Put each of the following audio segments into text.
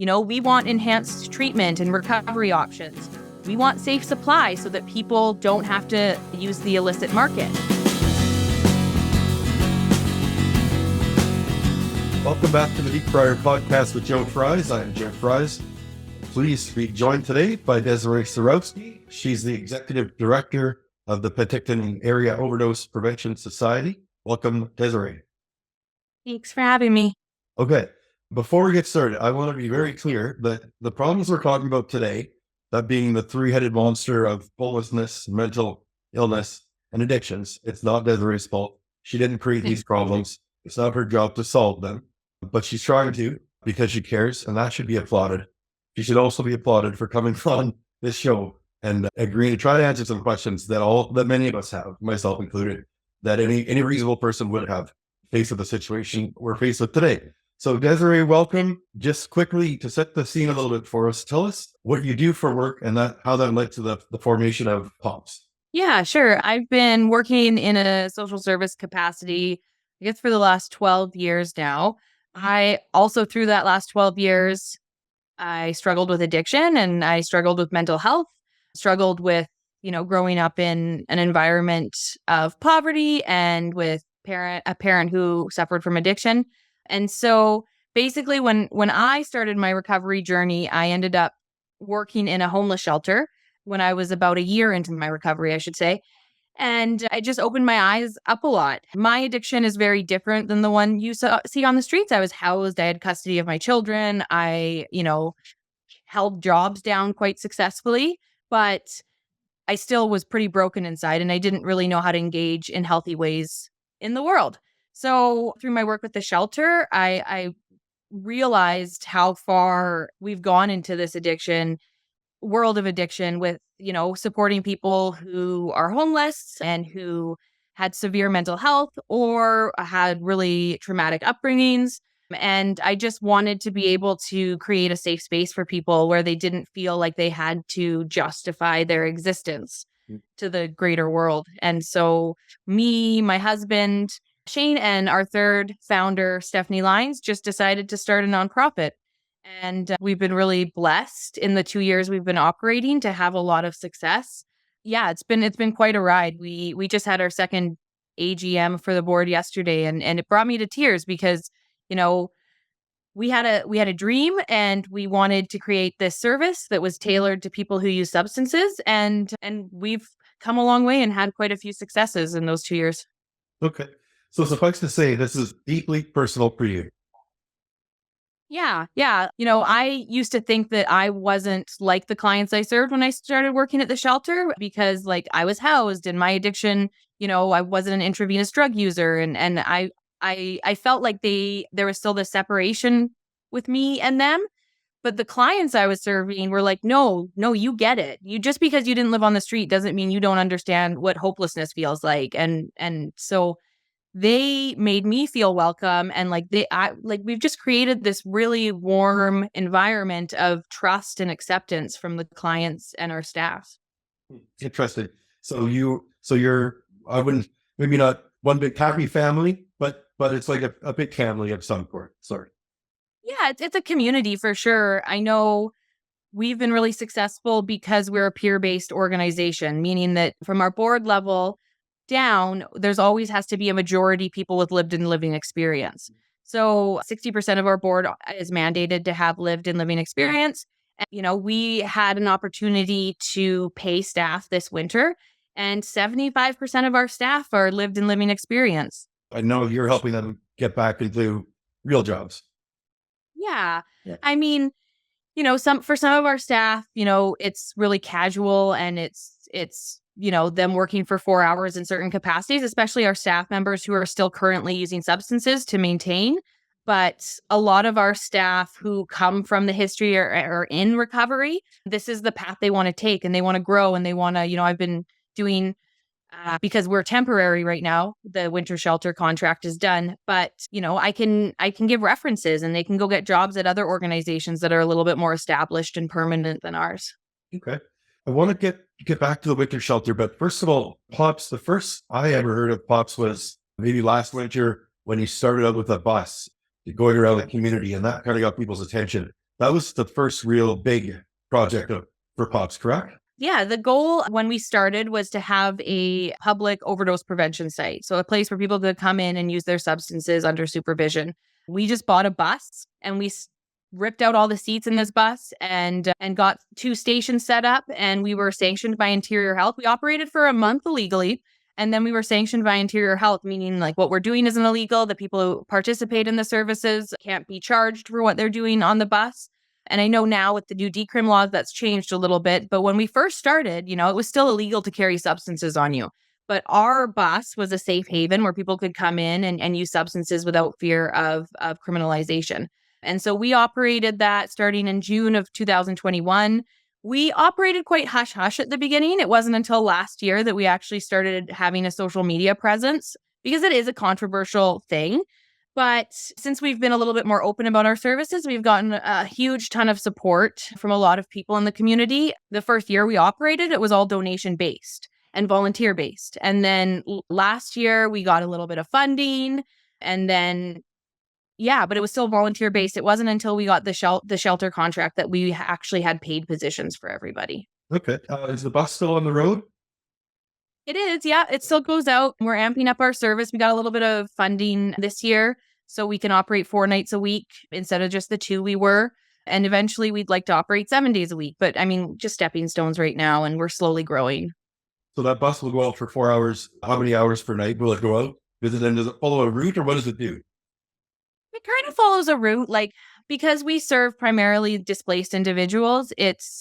We want enhanced treatment and recovery options. We want safe supply so that people don't have to use the illicit market. Welcome back to the Deep Fryer Podcast with Joe Fries. I'm Joe Fries. Pleased to be joined today by Desiree Surowski. She's the Executive Director of the Penticton Area Overdose Prevention Society. Welcome, Desiree. Thanks for having me. Okay, before we get started, I want to be very clear that the problems we're talking about today, that being the three-headed monster of homelessness, mental illness, and addictions, it's not Desiree's fault. She didn't create these problems. It's not her job to solve them, but she's trying to because she cares, and that should be applauded. She should also be applauded for coming on this show and agreeing to try to answer some questions that many of us have, myself included, that any reasonable person would have faced with the situation we're faced with today. So Desiree, welcome. Just quickly to set the scene a little bit for us, tell us what you do for work and how that led to the formation of P+OPS. Yeah, sure. I've been working in a social service capacity, I guess, for the last 12 years now. I also, through that last 12 years, I struggled with addiction and I struggled with mental health, struggled with, growing up in an environment of poverty and with a parent who suffered from addiction. And so basically when I started my recovery journey, I ended up working in a homeless shelter when I was about a year into my recovery, I should say. And it just opened my eyes up a lot. My addiction is very different than the one you see on the streets. I was housed. I had custody of my children. I, held jobs down quite successfully, but I still was pretty broken inside and I didn't really know how to engage in healthy ways in the world. So through my work with the shelter, I realized how far we've gone into this world of addiction with, supporting people who are homeless and who had severe mental health or had really traumatic upbringings. And I just wanted to be able to create a safe space for people where they didn't feel like they had to justify their existence to the greater world. And so me, my husband, Shane, and our third founder, Stephanie Lyons, just decided to start a nonprofit. And we've been really blessed in the 2 years we've been operating to have a lot of success. Yeah, it's been quite a ride. We just had our second AGM for the board yesterday, and it brought me to tears because, we had a dream and we wanted to create this service that was tailored to people who use substances, and we've come a long way and had quite a few successes in those 2 years. Okay. So suffice to say, this is deeply personal for you. Yeah. I used to think that I wasn't like the clients I served when I started working at the shelter because I was housed and my addiction, I wasn't an intravenous drug user. And I felt like there was still this separation with me and them. But the clients I was serving were like, no, you get it. Just because you didn't live on the street doesn't mean you don't understand what hopelessness feels like. And so they made me feel welcome, and we've just created this really warm environment of trust and acceptance from the clients and our staff. Interesting. So you're, I wouldn't, maybe not one big happy family, but it's like a big family of some sort. Yeah, it's a community for sure. I know we've been really successful because we're a peer-based organization, meaning that from our board level down, there's always has to be a majority people with lived and living experience. So 60% of our board is mandated to have lived and living experience. And, we had an opportunity to pay staff this winter, and 75% of our staff are lived and living experience. I know you're helping them get back into real jobs. Yeah. I mean, for some of our staff, it's really casual and it's them working for 4 hours in certain capacities, especially our staff members who are still currently using substances to maintain. But a lot of our staff who come from the history or in recovery, this is the path they want to take and they want to grow and they want to, I've been doing, because we're temporary right now, the winter shelter contract is done, but, I can give references and they can go get jobs at other organizations that are a little bit more established and permanent than ours. Okay. I want to get back to the winter shelter, but first of all, P+OPS, the first I ever heard of P+OPS was maybe last winter when he started out with a bus going around the community, and that kind of got people's attention. That was the first real big project for POPs, correct? Yeah, the goal when we started was to have a public overdose prevention site. So a place where people could come in and use their substances under supervision. We just bought a bus and ripped out all the seats in this bus and got 2 stations set up, and we were sanctioned by Interior Health. We operated for a month illegally, and then we were sanctioned by Interior Health, meaning like what we're doing isn't illegal. The people who participate in the services can't be charged for what they're doing on the bus. And I know now with the new decrim laws, that's changed a little bit. But when we first started, it was still illegal to carry substances on you. But our bus was a safe haven where people could come in and use substances without fear of criminalization. And so we operated that starting in June of 2021. We operated quite hush-hush at the beginning. It wasn't until last year that we actually started having a social media presence because it is a controversial thing. But since we've been a little bit more open about our services, we've gotten a huge ton of support from a lot of people in the community. The first year we operated, it was all donation-based and volunteer-based. And then last year we got a little bit of funding, and then but it was still volunteer-based. It wasn't until we got the shelter contract that we actually had paid positions for everybody. Okay. Is the bus still on the road? It is, yeah. It still goes out. We're amping up our service. We got a little bit of funding this year, so we can operate 4 nights a week instead of just the 2 we were. And eventually we'd like to operate 7 days a week. But I mean, just stepping stones right now, and we're slowly growing. So that bus will go out for 4 hours. How many hours per night will it go out? Does it follow a route, or what does it do? It kind of follows a route, because we serve primarily displaced individuals.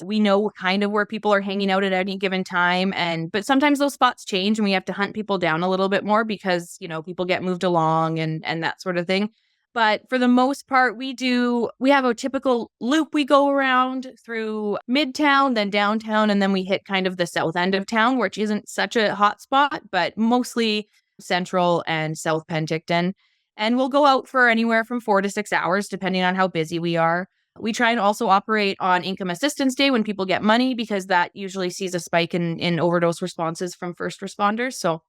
We know kind of where people are hanging out at any given time, but sometimes those spots change and we have to hunt people down a little bit more because, people get moved along and that sort of thing. But for the most part, we have a typical loop. We go around through Midtown, then downtown, and then we hit kind of the south end of town, which isn't such a hot spot, but mostly Central and South Penticton. And we'll go out for anywhere from 4 to 6 hours, depending on how busy we are. We try and also operate on Income Assistance Day when people get money, because that usually sees a spike in overdose responses from first responders. So,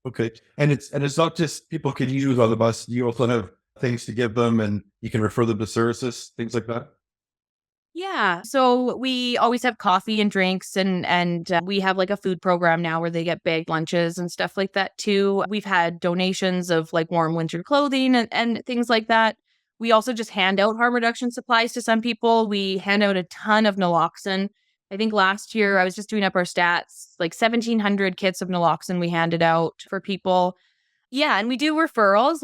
okay, and it's not just people can use on the bus. You also have things to give them, and you can refer them to services, things like that. yeah. So we always have coffee and drinks, and we have like a food program now where they get bagged lunches and stuff like that too. We've had donations of like warm winter clothing and things like that. We also just hand out harm reduction supplies to some people. We hand out a ton of naloxone. I think last year, I was just doing up our stats, like 1,700 kits of naloxone we handed out for people. Yeah, and we do referrals.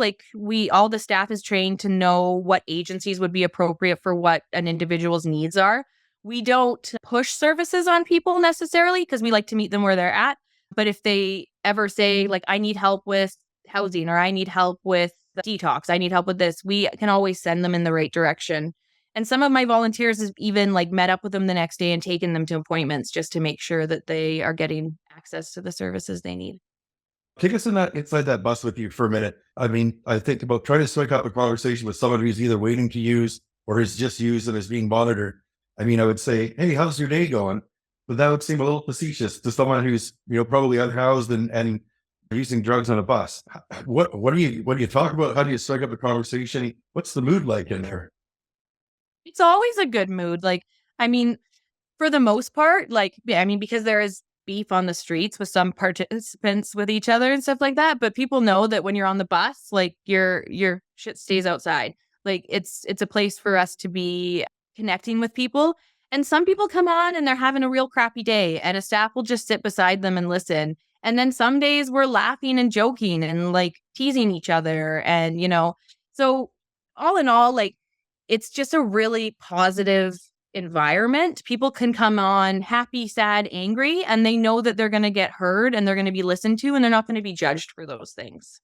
All the staff is trained to know what agencies would be appropriate for what an individual's needs are. We don't push services on people necessarily because we like to meet them where they're at. But if they ever say, like, I need help with housing, or I need help with detox, I need help with this, we can always send them in the right direction. And some of my volunteers have even met up with them the next day and taken them to appointments just to make sure that they are getting access to the services they need. Take us inside that bus with you for a minute. I mean, I think about trying to strike up a conversation with someone who's either waiting to use or has just used and is being monitored. I mean, I would say, hey, how's your day going? But that would seem a little facetious to someone who's, probably unhoused and using drugs on a bus. What do you talk about? How do you strike up a conversation? What's the mood like in there? It's always a good mood. I mean, for the most part, because there is beef on the streets with some participants with each other and stuff like that, but people know that when you're on the bus, your shit stays outside. It's a place for us to be connecting with people. And some people come on and they're having a real crappy day, and a staff will just sit beside them and listen. And then some days we're laughing and joking and teasing each other, and so all in all, it's just a really positive environment. People can come on happy, sad, angry, and they know that they're going to get heard and they're going to be listened to, and they're not going to be judged for those things.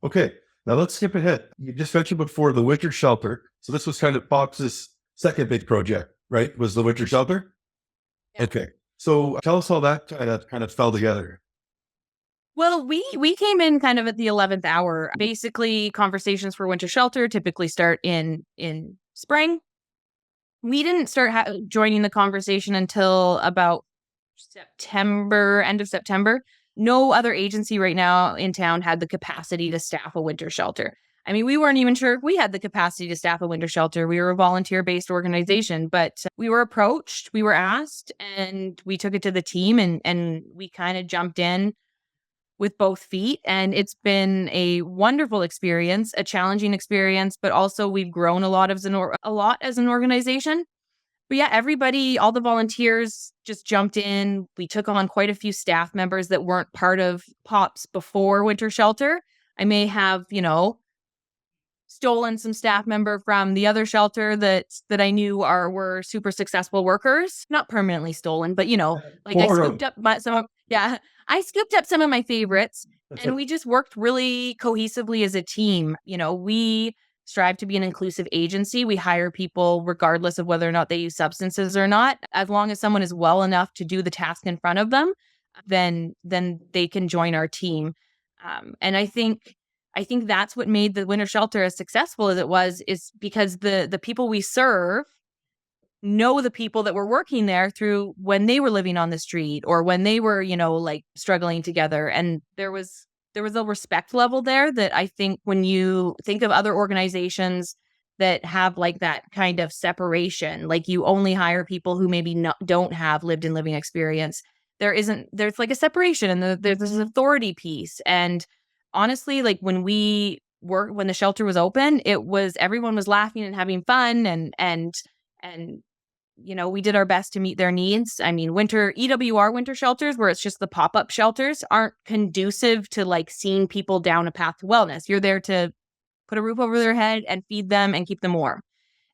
Okay. Now let's skip ahead. You just mentioned before the winter shelter. So this was kind of POPS's second big project, right? Was the winter shelter? Yeah. Okay. So tell us how that kind of fell together. Well, we came in kind of at the 11th hour. Basically, conversations for winter shelter typically start in spring. We didn't start joining the conversation until about end of September. No other agency right now in town had the capacity to staff a winter shelter. I mean, we weren't even sure if we had the capacity to staff a winter shelter. We were a volunteer-based organization, but we were approached, we were asked, and we took it to the team and we kind of jumped in with both feet. And it's been a wonderful experience, a challenging experience, but also we've grown a lot as an organization. But yeah, everybody, all the volunteers just jumped in. We took on quite a few staff members that weren't part of POPS before winter shelter. I may have, stolen some staff member from the other shelter that I knew were super successful workers. Not permanently stolen, but like I scooped up I scooped up some of my favorites, and we just worked really cohesively as a team. We strive to be an inclusive agency. We hire people regardless of whether or not they use substances or not. As long as someone is well enough to do the task in front of them, then they can join our team. And I think that's what made the winter shelter as successful as it was, is because the people we serve know the people that were working there through when they were living on the street or when they were, like struggling together. And there was a respect level there that I think when you think of other organizations that have like that kind of separation, like you only hire people who maybe don't have lived in living experience, there's like a separation and there's this authority piece. And honestly, like when the shelter was open, everyone was laughing and having fun and we did our best to meet their needs. I mean, EWR winter shelters, where it's just the pop-up shelters, aren't conducive to like seeing people down a path to wellness. You're there to put a roof over their head and feed them and keep them warm.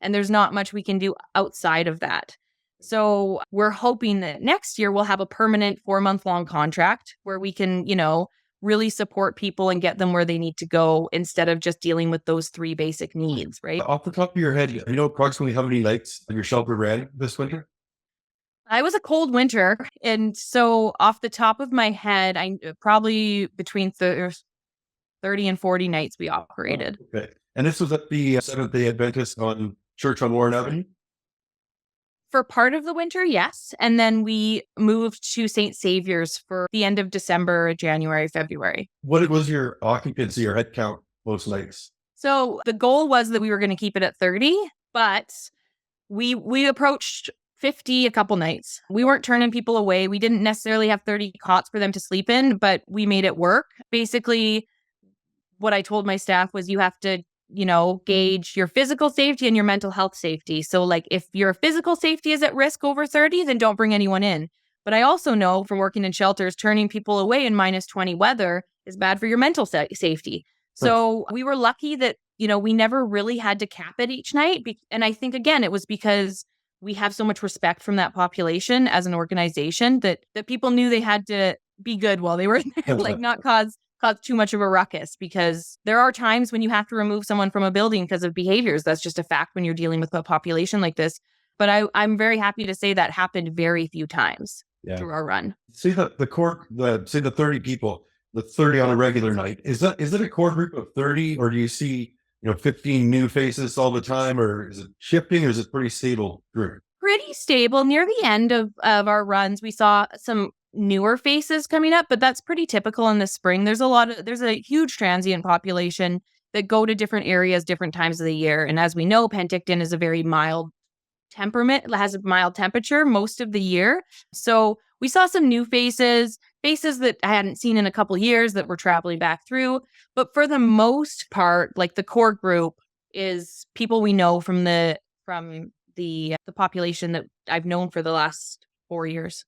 And there's not much we can do outside of that. So we're hoping that next year we'll have a permanent 4-month-long contract where we can, really support people and get them where they need to go instead of just dealing with those 3 basic needs, right? Off the top of your head, approximately how many nights your shelter ran this winter? I was a cold winter. And so off the top of my head, I probably between 30 and 40 nights we operated. Oh, okay. And this was at the Seventh-day Adventist on Church on Warren Avenue? For part of the winter, yes. And then we moved to St. Saviour's for the end of December, January, February. What was your occupancy or head count most nights? So the goal was that we were going to keep it at 30, but we approached 50 a couple nights. We weren't turning people away. We didn't necessarily have 30 cots for them to sleep in, but we made it work. Basically, what I told my staff was you have to gauge your physical safety and your mental health safety. So like if your physical safety is at risk over 30, then don't bring anyone in. But I also know from working in shelters, turning people away in -20 weather is bad for your mental safety. So we were lucky that, we never really had to cap it each night. And I think, again, it was because we have so much respect from that population as an organization that people knew they had to be good while they were there, like not cause too much of a ruckus, because there are times when you have to remove someone from a building because of behaviors. That's just a fact when you're dealing with a population like this. But I'm very happy to say that happened very few times through our run. See the 30 people, the 30 on a regular night. Is it a core group of 30, or do you see 15 new faces all the time, or is it shifting, or is it pretty stable group? Pretty stable. Near the end of our runs, we saw some newer faces coming up, but that's pretty typical in the spring. There's a huge transient population that go to different areas, different times of the year. And as we know, Penticton is a very mild temperament. It has a mild temperature most of the year. So we saw some new faces that I hadn't seen in a couple of years that were traveling back through. But for the most part, like the core group is people we know from the population that I've known for the last 4 years.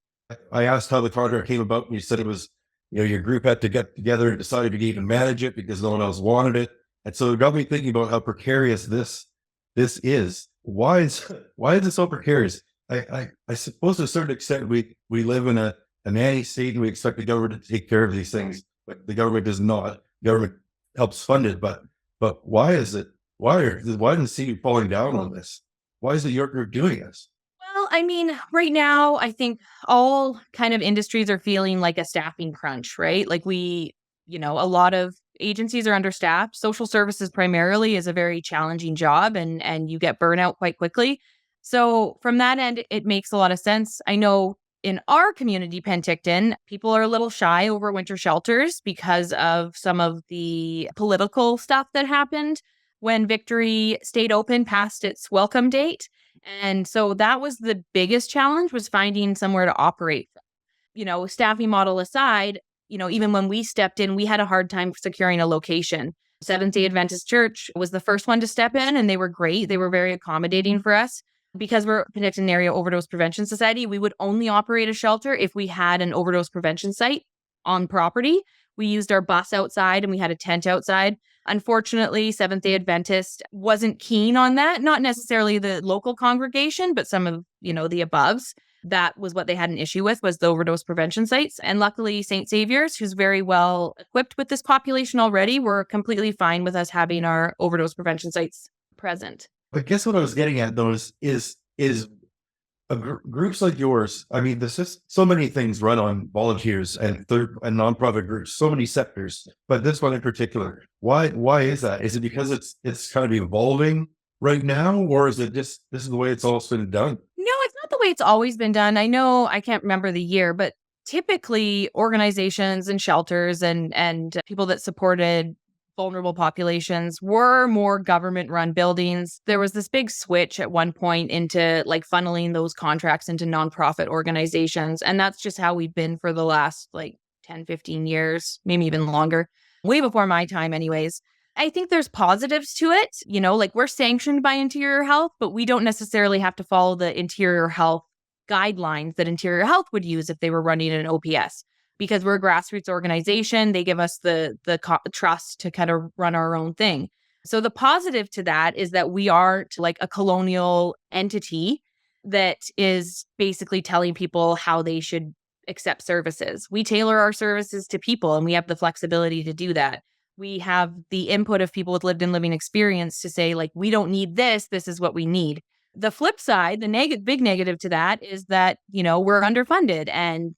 I asked how the contract came about, and you said it was, your group had to get together and decided to even manage it because no one else wanted it. And so it got me thinking about how precarious this is. Why is it so precarious? I suppose to a certain extent we live in a nanny state and we expect the government to take care of these things, but the government does not. The government helps fund it, but why is it? Why doesn't it seem to be falling down on this? Why is it your group doing this? Well, I mean, right now, I think all kind of industries are feeling like a staffing crunch, right? Like a lot of agencies are understaffed. Social services primarily is a very challenging job, and you get burnout quite quickly. So from that end, it makes a lot of sense. I know in our community, Penticton, people are a little shy over winter shelters because of some of the political stuff that happened when Victory stayed open past its welcome date. And so that was the biggest challenge, was finding somewhere to operate. Staffing model aside, even when we stepped in, we had a hard time securing a location. Seventh-day Adventist Church was the first one to step in, and they were great. They were very accommodating for us. Because we're Penticton Area Overdose Prevention Society, we would only operate a shelter if we had an overdose prevention site on property. We used our bus outside and we had a tent outside. Unfortunately, Seventh-day Adventist wasn't keen on that. Not necessarily the local congregation, but some of, the aboves. That was what they had an issue with, was the overdose prevention sites. And luckily, St. Saviour's, who's very well equipped with this population already, were completely fine with us having our overdose prevention sites present. But guess what I was getting at, though, is groups like yours. I mean, there's just so many things run on volunteers and nonprofit groups, so many sectors. But this one in particular, why is that? Is it because it's kind of evolving right now, or is it just this is the way it's always been done? No, it's not the way it's always been done. I know I can't remember the year, but typically organizations and shelters and people that supported vulnerable populations were more government-run buildings. There was this big switch at one point into funneling those contracts into nonprofit organizations. And that's just how we've been for the last 10, 15 years, maybe even longer, way before my time anyways. I think there's positives to it. We're sanctioned by Interior Health, but we don't necessarily have to follow the Interior Health guidelines that Interior Health would use if they were running an OPS. Because we're a grassroots organization, they give us the trust to kind of run our own thing. So the positive to that is that we aren't a colonial entity that is basically telling people how they should accept services. We tailor our services to people, and we have the flexibility to do that. We have the input of people with lived and living experience to say, we don't need this. This is what we need. The flip side, the big negative to that is that, we're underfunded and,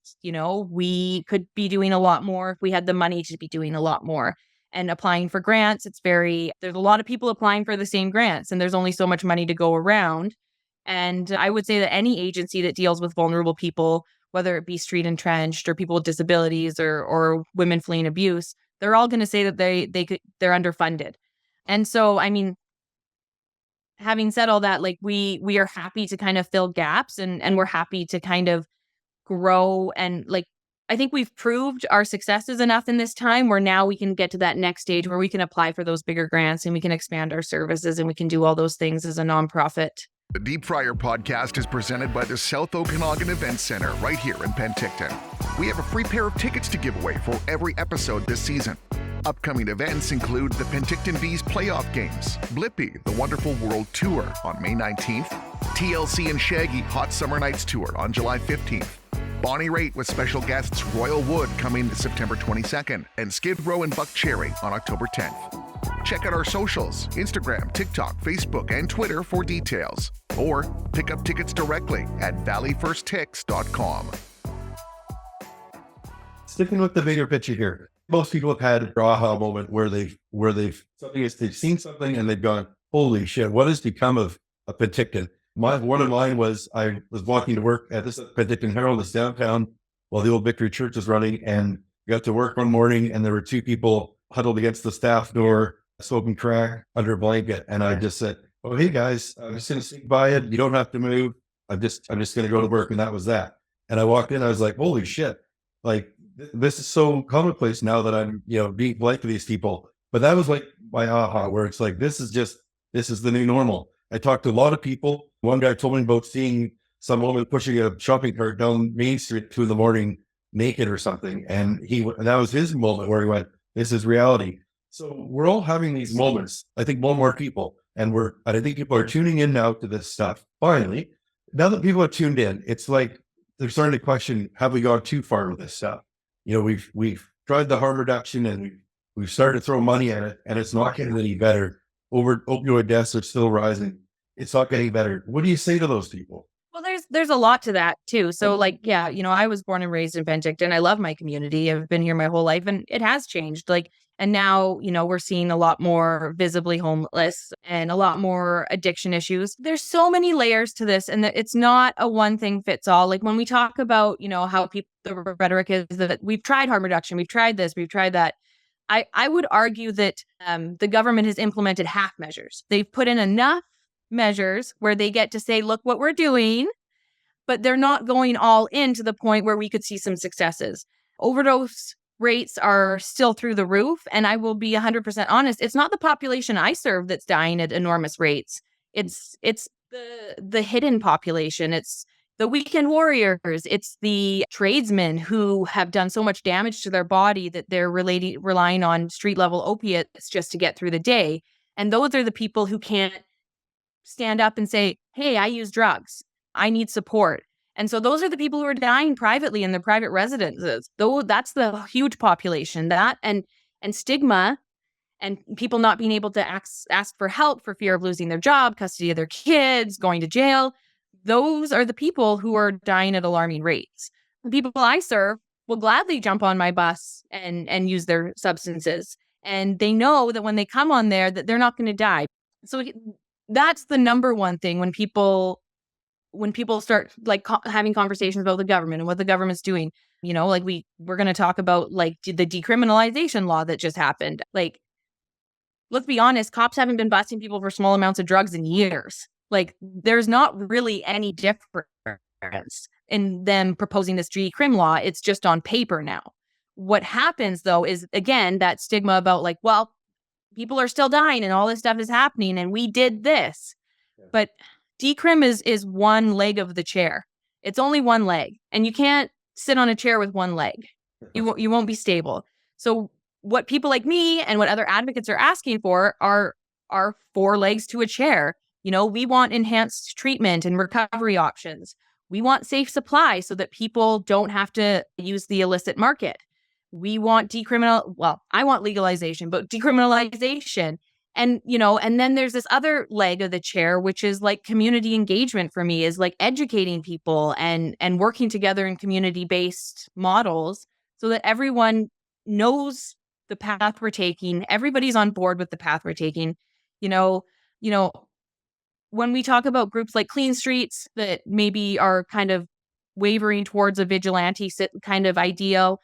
we could be doing a lot more if we had the money to be doing a lot more. And applying for grants, there's a lot of people applying for the same grants, and there's only so much money to go around. And I would say that any agency that deals with vulnerable people, whether it be street entrenched or people with disabilities or women fleeing abuse, they're all going to say that they're underfunded. And so, having said all that, we are happy to kind of fill gaps and we're happy to kind of grow. And I think we've proved our successes enough in this time where now we can get to that next stage where we can apply for those bigger grants and we can expand our services and we can do all those things as a nonprofit. The Deep Fryer podcast is presented by the South Okanagan Events Center right here in Penticton. We have a free pair of tickets to give away for every episode this season. Upcoming events include the Penticton Bees playoff games, Blippi, the Wonderful World Tour on May 19th, TLC and Shaggy Hot Summer Nights Tour on July 15th, Bonnie Raitt with special guests Royal Wood coming September 22nd, and Skid Row and Buck Cherry on October 10th. Check out our socials, Instagram, TikTok, Facebook, and Twitter for details. Or pick up tickets directly at valleyfirsttix.com. Sticking with the bigger picture here, most people have had an aha moment where they've seen something and they've gone, holy shit, what has become of a Penticton? One of mine was, I was walking to work at this Penticton Herald, this downtown, while the old Victory Church was running, and got to work one morning and there were two people huddled against the staff door, smoking crack under a blanket. And I just said, oh, hey guys, I'm just going to sneak by it. You don't have to move. I'm just going to go to work. And that was that. And I walked in, I was like, holy shit. This is so commonplace now that I'm, being polite to these people. But that was my aha, where it's this is the new normal. I talked to a lot of people. One guy told me about seeing some woman pushing a shopping cart down Main Street at 2 a.m. naked or something. And that was his moment where he went, this is reality. So we're all having these moments. I think more people, and I think people are tuning in now to this stuff. Finally, now that people are tuned in, it's they're starting to question, have we gone too far with this stuff? We've tried the harm reduction and we've started to throw money at it, and it's not getting any better. Opioid deaths are still rising. It's not getting better. What do you say to those people? Well, there's a lot to that too. So I was born and raised in Penticton. I love my community. I've been here my whole life and it has changed. And now, we're seeing a lot more visibly homeless and a lot more addiction issues. There's so many layers to this, and it's not a one thing fits all. Like when we talk about, how the rhetoric is that we've tried harm reduction, we've tried this, we've tried that. I would argue that the government has implemented half measures. They've put in enough measures where they get to say, look what we're doing, but they're not going all in to the point where we could see some successes. Overdose rates are still through the roof. And I will be 100% honest, it's not the population I serve that's dying at enormous rates. It's the hidden population. It's the weekend warriors. It's the tradesmen who have done so much damage to their body that they're relying on street level opiates just to get through the day. And those are the people who can't stand up and say, hey, I use drugs. I need support. And so those are the people who are dying privately in their private residences. Though that's the huge population. That and stigma and people not being able to ask for help for fear of losing their job, custody of their kids, going to jail. Those are the people who are dying at alarming rates. The people I serve will gladly jump on my bus and use their substances. And they know that when they come on there, that they're not going to die. So that's the number one thing when people start like having conversations about the government and what the government's doing, like we're going to talk about like the decriminalization law that just happened. Like, let's be honest, cops haven't been busting people for small amounts of drugs in years. Like, there's not really any difference in them proposing this decrim law. It's just on paper now. What happens though is, again, that stigma about like, well, people are still dying and all this stuff is happening and we did this. But decrim is one leg of the chair. It's only one leg. And you can't sit on a chair with one leg. You won't be stable. So what people like me and what other advocates are asking for are four legs to a chair. We want enhanced treatment and recovery options. We want safe supply so that people don't have to use the illicit market. We want I want legalization, but decriminalization. And, and then there's this other leg of the chair, which is like community engagement for me, is like educating people and working together in community-based models so that everyone knows the path we're taking. Everybody's on board with the path we're taking. When we talk about groups like Clean Streets that maybe are kind of wavering towards a vigilante kind of ideal,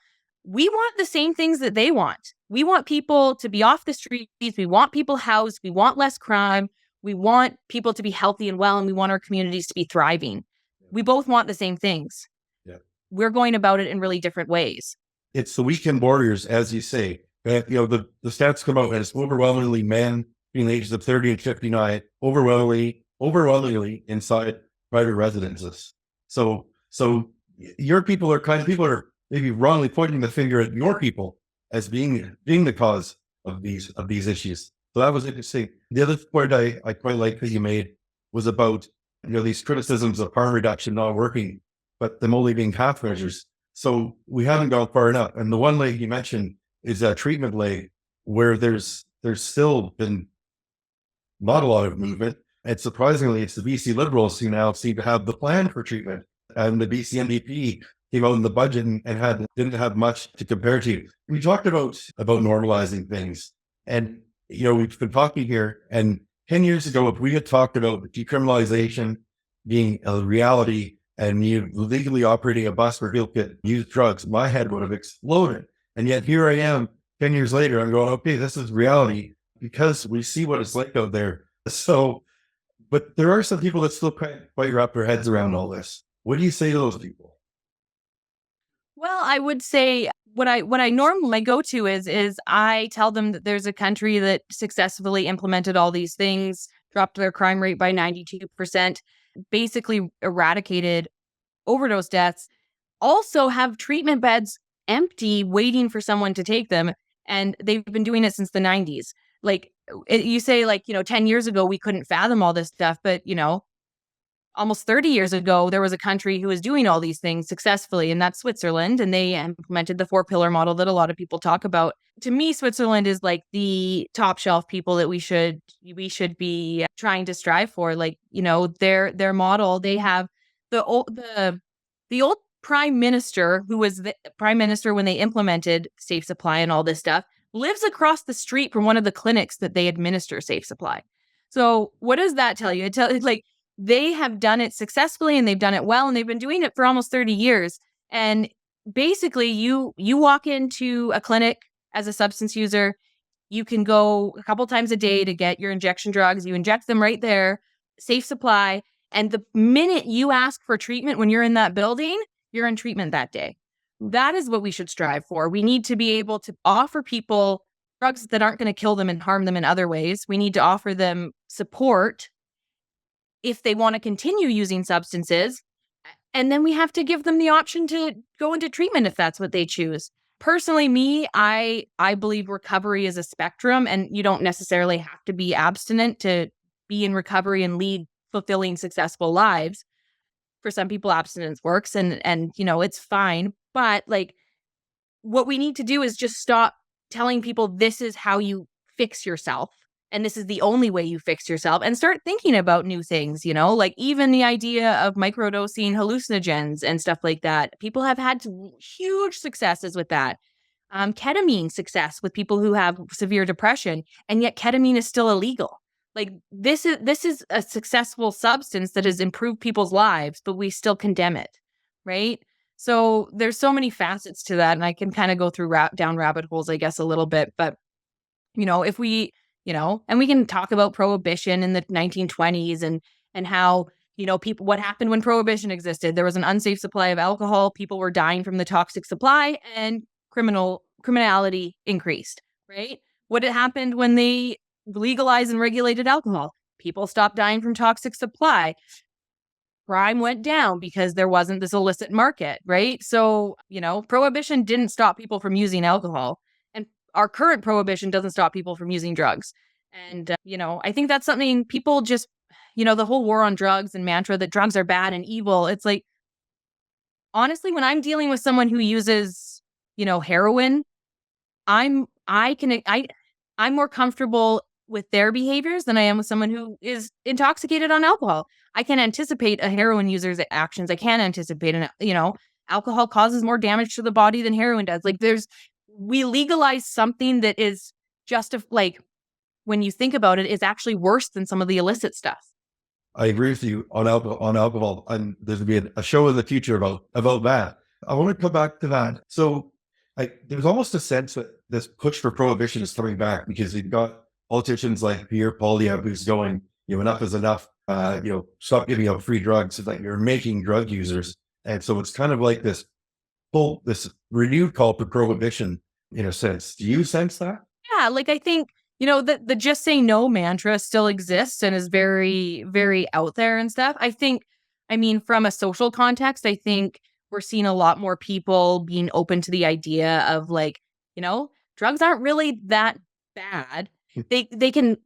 we want the same things that they want. We want people to be off the streets. We want people housed. We want less crime. We want people to be healthy and well, and we want our communities to be thriving. We both want the same things. Yeah. We're going about it in really different ways. It's the weekend warriors, as you say. The stats come out as overwhelmingly men between the ages of 30 and 59, overwhelmingly inside private residences. So your people are maybe wrongly pointing the finger at your people as being the cause of these issues. So that was interesting. The other point I quite like that you made was about these criticisms of harm reduction not working, but them only being half measures. So we haven't gone far enough. And the one leg you mentioned is a treatment leg where there's still been not a lot of movement. And surprisingly, it's the BC Liberals who now seem to have the plan for treatment. And the BC NDP came out in the budget and didn't have much to compare to. We talked about normalizing things. And, we've been talking here, and 10 years ago, if we had talked about decriminalization being a reality and you legally operating a bus where people could use drugs, my head would have exploded. And yet here I am 10 years later, I'm going, okay, this is reality because we see what it's like out there. So, but there are some people that still can't quite wrap their heads around all this. What do you say to those people? Well, I would say what I normally go to is I tell them that there's a country that successfully implemented all these things, dropped their crime rate by 92%, basically eradicated overdose deaths, also have treatment beds empty waiting for someone to take them. And they've been doing it since the 90s. Like you say, 10 years ago, we couldn't fathom all this stuff. But, almost 30 years ago, there was a country who was doing all these things successfully, and that's Switzerland. And they implemented the 4-pillar model that a lot of people talk about. To me, Switzerland is like the top shelf people that we should be trying to strive for. Their model, they have the old prime minister who was the prime minister when they implemented safe supply and all this stuff, lives across the street from one of the clinics that they administer Safe Supply. So what does that tell you? It tells like they have done it successfully and they've done it well and they've been doing it for almost 30 years. And basically you walk into a clinic as a substance user, you can go a couple times a day to get your injection drugs. You inject them right there, Safe Supply. And the minute you ask for treatment when you're in that building, you're in treatment that day. That is what we should strive for. We need to be able to offer people drugs that aren't going to kill them and harm them in other ways. We need to offer them support if they want to continue using substances. And then we have to give them the option to go into treatment if that's what they choose. Personally, I believe recovery is a spectrum, and you don't necessarily have to be abstinent to be in recovery and lead fulfilling, successful lives. For some people, abstinence works and it's fine. But like, what we need to do is just stop telling people this is how you fix yourself and this is the only way you fix yourself, and start thinking about new things, like even the idea of microdosing hallucinogens and stuff like that. People have had huge successes with that. Ketamine success with people who have severe depression, and yet ketamine is still illegal. Like this is a successful substance that has improved people's lives, but we still condemn it, right? So there's so many facets to that, and I can kind of go through down rabbit holes, I guess, a little bit. But if we, and we can talk about prohibition in the 1920s and how people, what happened when prohibition existed. There was an unsafe supply of alcohol. People were dying from the toxic supply, and criminality increased, right? What had happened when they legalized and regulated alcohol? People stopped dying from toxic supply. Crime went down because there wasn't this illicit market, right? So, prohibition didn't stop people from using alcohol. And our current prohibition doesn't stop people from using drugs. And, I think that's something people just, the whole war on drugs and mantra that drugs are bad and evil. It's like, honestly, when I'm dealing with someone who uses, heroin, I'm more comfortable with their behaviors than I am with someone who is intoxicated on alcohol. I can anticipate a heroin user's actions. I can't anticipate, alcohol causes more damage to the body than heroin does. Like we legalize something that is just when you think about it, is actually worse than some of the illicit stuff. I agree with you on alcohol, and there's going to be a show in the future about that. I want to come back to that. So there's almost a sense that this push for prohibition is coming back because you've got politicians like Pierre Poilievre who's going, enough is enough. Stop giving out free drugs. It's like you're making drug users. And so it's kind of like this renewed call for prohibition in a sense. Do you sense that? Yeah, I think, the just say no mantra still exists and is very, very out there and stuff. From a social context, I think we're seeing a lot more people being open to the idea of drugs aren't really that bad. They can,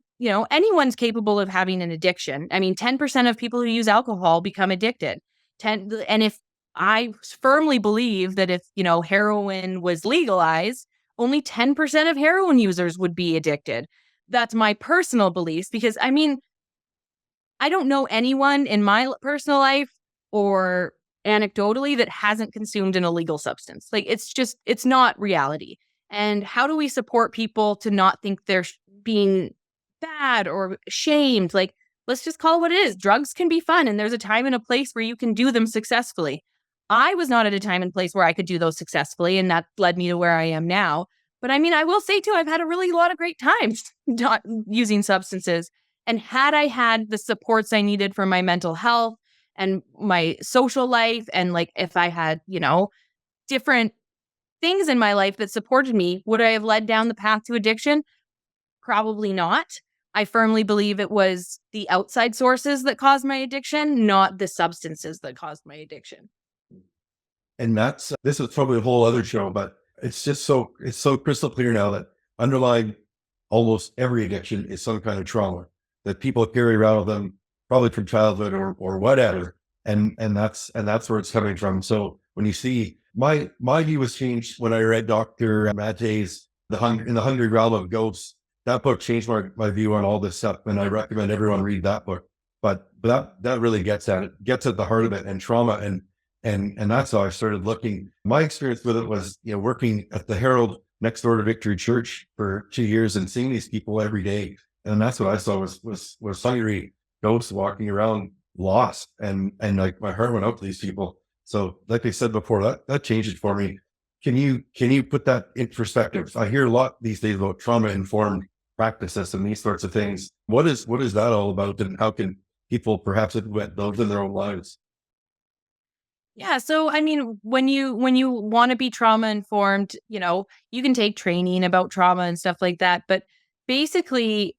anyone's capable of having an addiction. 10% of people who use alcohol become addicted. And if I firmly believe that if, heroin was legalized, only 10% of heroin users would be addicted. That's my personal beliefs because, I don't know anyone in my personal life or anecdotally that hasn't consumed an illegal substance. It's not reality. And how do we support people to not think they're being bad or shamed? Let's just call it what it is. Drugs can be fun, and there's a time and a place where you can do them successfully. I was not at a time and place where I could do those successfully, and that led me to where I am now. But I will say too, I've had a lot of great times not using substances. And had I had the supports I needed for my mental health and my social life, and if I had, different things in my life that supported me, would I have led down the path to addiction? Probably not. I firmly believe it was the outside sources that caused my addiction, not the substances that caused my addiction. And this is probably a whole other show, but it's so crystal clear now that underlying almost every addiction is some kind of trauma that people carry around with them, probably from childhood or whatever. And that's where it's coming from. So when you see my view was changed when I read Dr. Matte's In the Hungry Realm of Ghosts. That book changed my view on all this stuff, and I recommend everyone read that book. But that really gets at the heart of it, and trauma, and that's how I started looking. My experience with it was, working at the Herald next door to Victory Church for 2 years and seeing these people every day. And that's what I saw was hungry ghosts walking around lost. And like my heart went out to these people. So like I said before, that changed it for me. Can you put that in perspective? I hear a lot these days about trauma-informed practices and these sorts of things. What is that all about, and how can people perhaps implement those in their own lives? Yeah. So, I mean, when you want to be trauma informed, you can take training about trauma and stuff like that. But basically,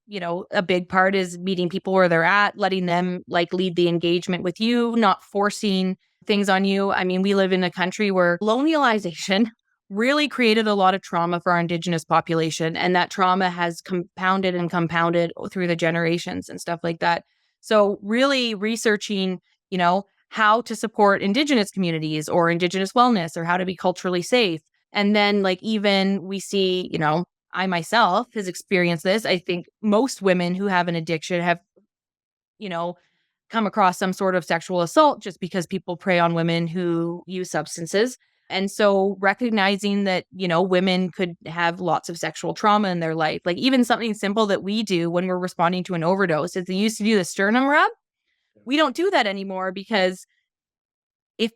a big part is meeting people where they're at, letting them like lead the engagement with you, not forcing things on you. I mean, we live in a country where colonialization really created a lot of trauma for our Indigenous population. And that trauma has compounded and compounded through the generations and stuff like that. So really researching, how to support Indigenous communities or Indigenous wellness, or how to be culturally safe. And then like even we see, I myself has experienced this. I think most women who have an addiction have, come across some sort of sexual assault just because people prey on women who use substances. And so recognizing that, women could have lots of sexual trauma in their life, like even something simple that we do when we're responding to an overdose is they used to do the sternum rub. We don't do that anymore because if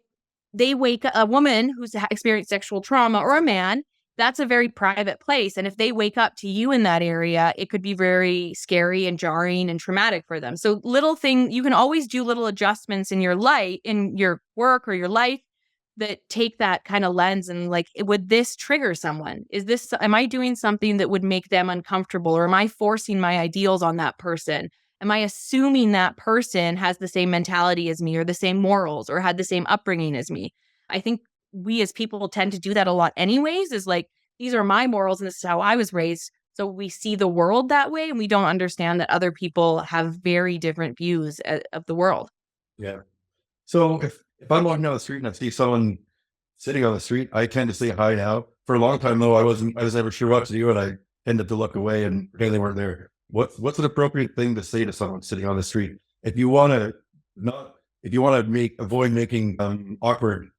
they a woman who's experienced sexual trauma, or a man, that's a very private place. And if they wake up to you in that area, it could be very scary and jarring and traumatic for them. So you can always do little adjustments in your life, in your work or your life, that take that kind of lens and like, would this trigger someone? Am I doing something that would make them uncomfortable, or am I forcing my ideals on that person? Am I assuming that person has the same mentality as me, or the same morals, or had the same upbringing as me? I think we as people tend to do that a lot anyways, is like, these are my morals and this is how I was raised. So we see the world that way, and we don't understand that other people have very different views of the world. Yeah. So if I'm walking down the street and I see someone sitting on the street, I tend to say hi now. For a long time though, I was never sure what to do, and I tended to look away and pretend they weren't there. What's an appropriate thing to say to someone sitting on the street if you want to avoid making awkward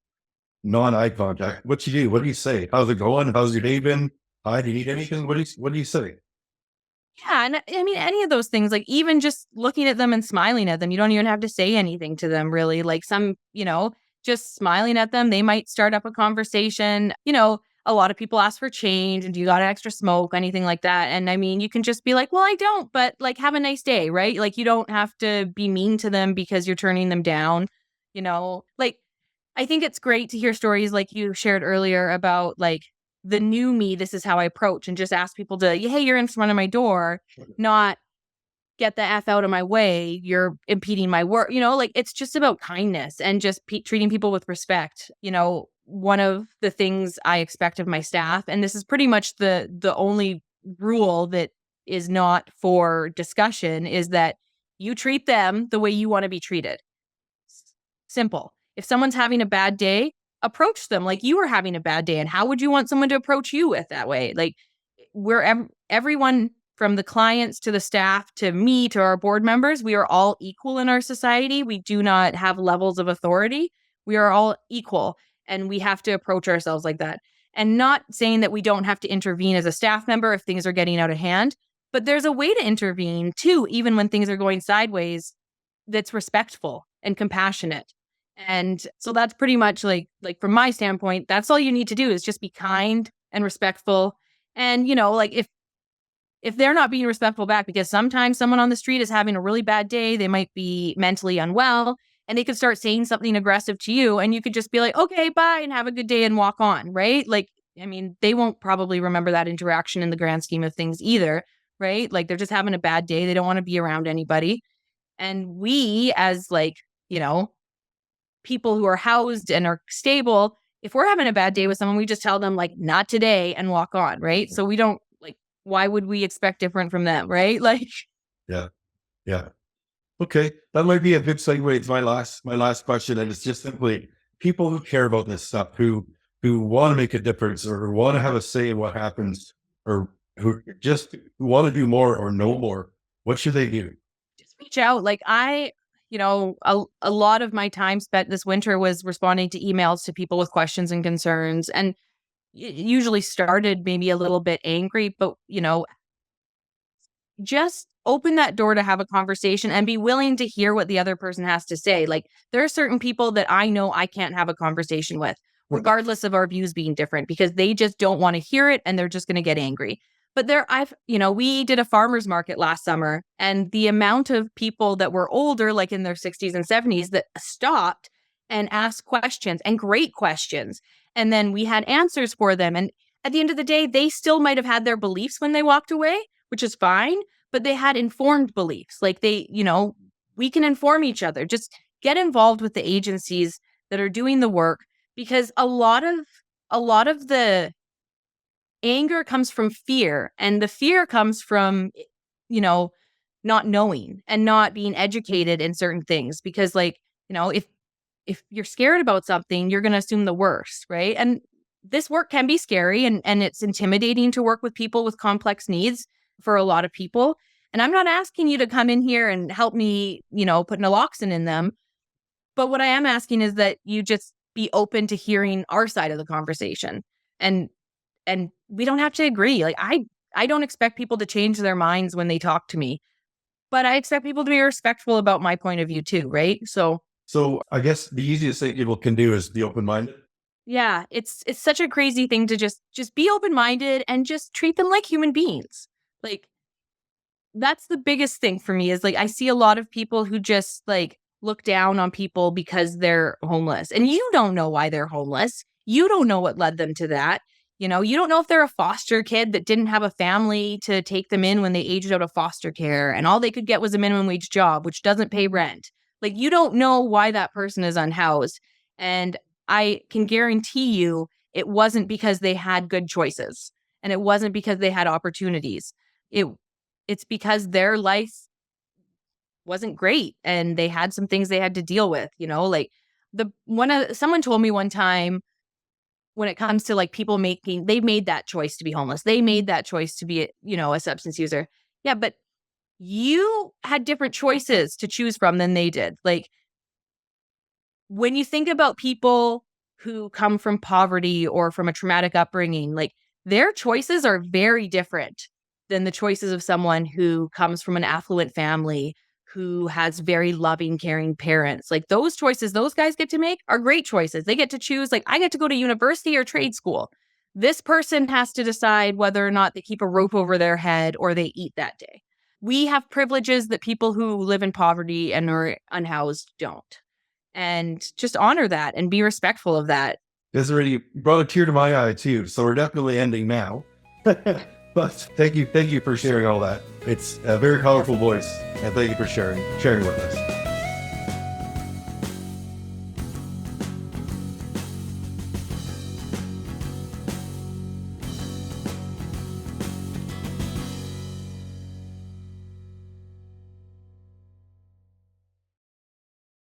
non-eye contact? What you do? What do you say? How's it going? How's your day been? Hi, do you need anything? What do you say? Yeah. And I mean, any of those things, like even just looking at them and smiling at them, you don't even have to say anything to them really. Like just smiling at them, they might start up a conversation. A lot of people ask for change and do you got extra smoke, anything like that. And I mean, you can just be like, well, I don't, but like, have a nice day, right? Like you don't have to be mean to them because you're turning them down, like I think it's great to hear stories like you shared earlier about like the new me, this is how I approach, and just ask people to, hey, you're in front of my door, not get the F out of my way, you're impeding my work. Like it's just about kindness and just treating people with respect. One of the things I expect of my staff, and this is pretty much the only rule that is not for discussion, is that you treat them the way you want to be treated. Simple. If someone's having a bad day, approach them like you were having a bad day. And how would you want someone to approach you with that way? Like everyone, from the clients to the staff to me to our board members, we are all equal in our society. We do not have levels of authority. We are all equal, and we have to approach ourselves like that. And not saying that we don't have to intervene as a staff member if things are getting out of hand, but there's a way to intervene too, even when things are going sideways, that's respectful and compassionate. And so that's pretty much like from my standpoint, that's all you need to do is just be kind and respectful. And, like if they're not being respectful back, because sometimes someone on the street is having a really bad day, they might be mentally unwell, and they could start saying something aggressive to you, and you could just be like, okay, bye, and have a good day and walk on, right? Like, I mean, they won't probably remember that interaction in the grand scheme of things either, right? Like they're just having a bad day. They don't want to be around anybody. And we as people who are housed and are stable, if we're having a bad day with someone, we just tell them like, not today, and walk on, right? So we don't why would we expect different from them, right? Like, yeah. Okay, that might be a good segue to my last question, and it's just simply people who care about this stuff, who want to make a difference, or who want to have a say in what happens, or who want to do more or know more. What should they do? Just reach out. Like a lot of my time spent this winter was responding to emails to people with questions and concerns, and usually started maybe a little bit angry, but, just open that door to have a conversation and be willing to hear what the other person has to say. Like, there are certain people that I know I can't have a conversation with, regardless of our views being different, because they just don't want to hear it and they're just going to get angry. But we did a farmer's market last summer, and the amount of people that were older, like in their 60s and 70s, that stopped and asked questions, and great questions. And then we had answers for them. And at the end of the day, they still might have had their beliefs when they walked away, which is fine, but they had informed beliefs. Like we can inform each other. Just get involved with the agencies that are doing the work, because a lot of the anger comes from fear, and the fear comes from, not knowing and not being educated in certain things. Because if you're scared about something, you're going to assume the worst, right? And this work can be scary, and it's intimidating to work with people with complex needs for a lot of people. And I'm not asking you to come in here and help me, put naloxone in them. But what I am asking is that you just be open to hearing our side of the conversation. And we don't have to agree. Like, I don't expect people to change their minds when they talk to me, but I expect people to be respectful about my point of view too, right? So I guess the easiest thing people can do is be open-minded. yeah, it's such a crazy thing to just be open-minded and just treat them like human beings. Like, that's the biggest thing for me, is like, I see a lot of people who just like look down on people because they're homeless, and you don't know why they're homeless. You don't know what led them to that. You don't know if they're a foster kid that didn't have a family to take them in when they aged out of foster care, and all they could get was a minimum wage job, which doesn't pay rent. Like, you don't know why that person is unhoused. And I can guarantee you it wasn't because they had good choices, and it wasn't because they had opportunities. It's because their life wasn't great, and they had some things they had to deal with, like someone told me one time, when it comes to like people they made that choice to be homeless. They made that choice to be, a substance user. Yeah, but you had different choices to choose from than they did. Like, when you think about people who come from poverty or from a traumatic upbringing, like, their choices are very different than the choices of someone who comes from an affluent family, who has very loving, caring parents. Like, those choices those guys get to make are great choices. They get to choose, like, I get to go to university or trade school. This person has to decide whether or not they keep a roof over their head or they eat that day. We have privileges that people who live in poverty and are unhoused don't. And just honor that and be respectful of that. Desiree, you brought a tear to my eye too, so we're definitely ending now. But thank you for sharing all that. It's a very powerful voice, and thank you for sharing with us.